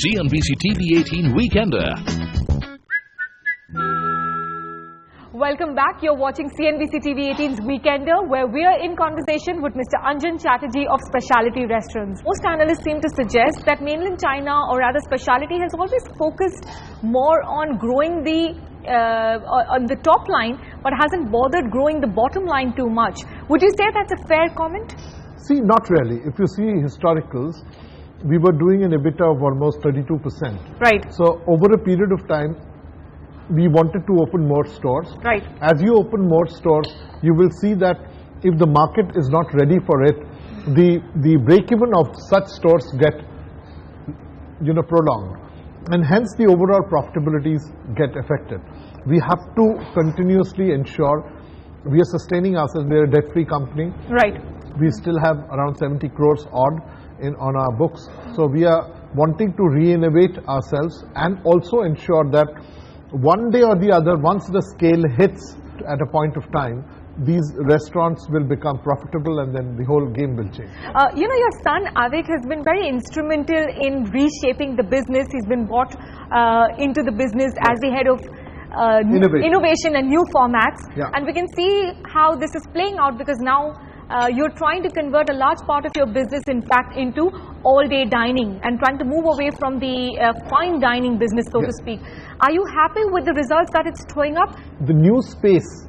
CNBC-TV18 Weekender. Welcome back. You're watching CNBC-TV18's Weekender, where we are in conversation with Mr. Anjan Chatterjee of Speciality Restaurants. Most analysts seem to suggest that mainland China, or rather Speciality, has always focused more on growing on the top line, but hasn't bothered growing the bottom line too much. Would you say that's a fair comment? See, not really. If you see historicals, we were doing an EBITDA of almost 32%. Right. So over a period of time, we wanted to open more stores. Right. As you open more stores, you will see that if the market is not ready for it, the break-even of such stores get, prolonged. And hence the overall profitabilities get affected. We have to continuously ensure we are sustaining ourselves. We are a debt-free company. Right. We still have around 70 crores odd on our books. So we are wanting to re-innovate ourselves and also ensure that one day or the other, once the scale hits at a point of time, these restaurants will become profitable and then the whole game will change. Your son Avik has been very instrumental in reshaping the business. He's been brought into the business as the head of innovation and new formats. Yeah. And we can see how this is playing out, because now you're trying to convert a large part of your business, in fact, into all-day dining and trying to move away from the fine dining business, so to speak. Are you happy with the results that it's throwing up? The new space,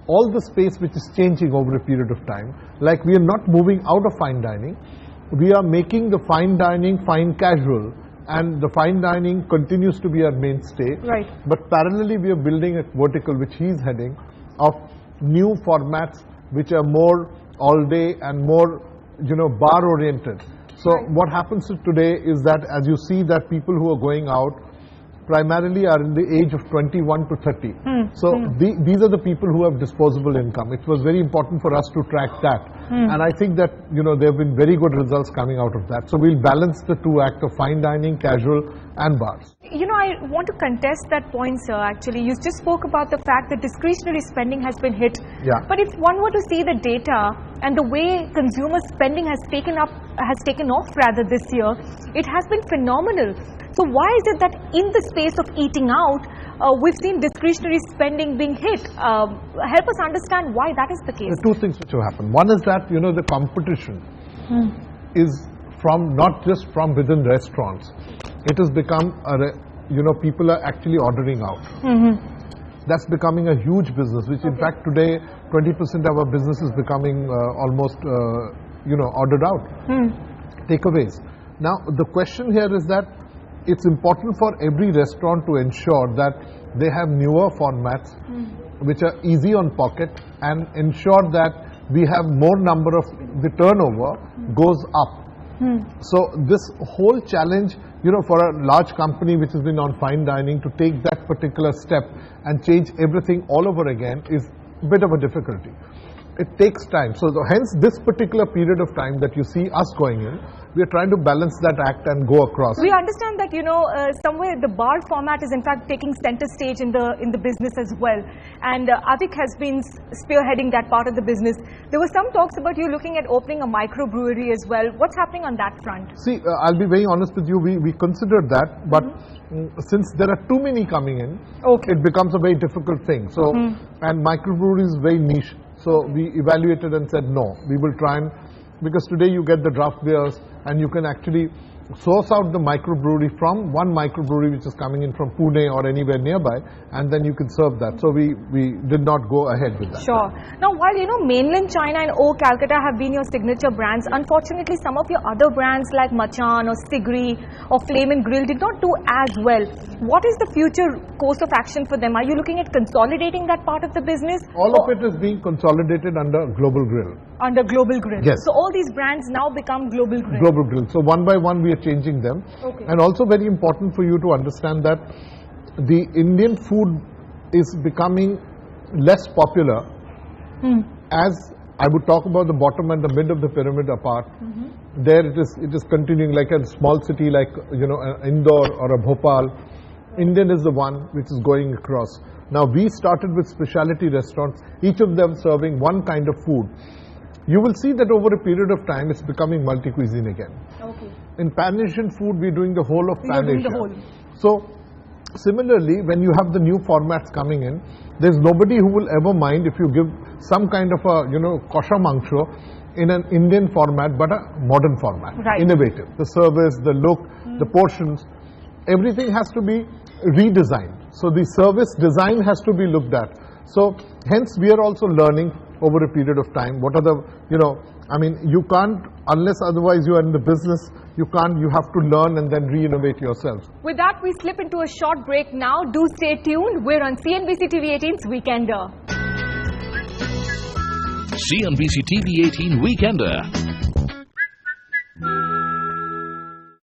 all the space which is changing over a period of time, like we are not moving out of fine dining, we are making the fine dining fine casual, and the fine dining continues to be our mainstay. Right. But parallelly, we are building a vertical, which he's heading, of new formats which are more all day and more bar oriented. So what happens today is that, as you see, that people who are going out primarily are in the age of 21 to 30. These are the people who have disposable income. It was very important for us to track that. And I think that there have been very good results coming out of that. So we'll balance the two acts of fine dining, casual and bars. I want to contest that point, sir. Actually, you just spoke about the fact that discretionary spending has been hit. Yeah. But if one were to see the data and the way consumer spending has taken off rather this year, it has been phenomenal. So why is it that in the space of eating out, we've seen discretionary spending being hit? Help us understand why that is the case. There are two things which have happened. One is that, the competition is from not just from within restaurants. It has become, people are actually ordering out. That's becoming a huge business, which in fact today 20% of our business is becoming almost, ordered out. Takeaways. Now, the question here is that it's important for every restaurant to ensure that they have newer formats which are easy on pocket, and ensure that we have more number of the turnover goes up. So this whole challenge, for a large company which has been on fine dining, to take that particular step and change everything all over again is a bit of a difficulty. It takes time. So hence this particular period of time that you see us going in, we are trying to balance that act and go across. We understand that, somewhere the bar format is in fact taking center stage in the business as well. And Avik has been spearheading that part of the business. There were some talks about you looking at opening a microbrewery as well. What's happening on that front? See, I'll be very honest with you, we considered that, but since there are too many coming in, it becomes a very difficult thing. So, and microbrewery is very niche. So we evaluated and said, no, we will try and, because today you get the draft beers and you can actually source out the microbrewery from one microbrewery which is coming in from Pune or anywhere nearby, and then you can serve that. So we did not go ahead with that. Sure. Now, while mainland China and Calcutta have been your signature brands, unfortunately some of your other brands like Machan or Sigri or Flame and Grille did not do as well. What is the future course of action for them? Are you looking at consolidating that part of the business? All of it is being consolidated under Global Grille. Under Global Grille. Yes. So all these brands now become Global Grille. Global Grille. So one by one we are changing them. And also very important for you to understand that the Indian food is becoming less popular as I would talk about the bottom and the mid of the pyramid apart. There it is continuing, like a small city like an Indore or a Bhopal. Indian is the one which is going across. Now we started with specialty restaurants, each of them serving one kind of food. You will see that over a period of time, it's becoming multi-cuisine again. Okay. In Pan-Asian food, we're doing the whole of Pan-Asia. So, similarly, when you have the new formats coming in, there's nobody who will ever mind if you give some kind of a, kosha mangsho in an Indian format, but a modern format, innovative. The service, the look, the portions, everything has to be redesigned. So the service design has to be looked at. So hence we are also learning over a period of time. What are the, you can't, unless otherwise you are in the business, you have to learn and then re-innovate yourself. With that, we slip into a short break now. Do stay tuned. We're on CNBC-TV18's Weekender. CNBC-TV18 Weekender.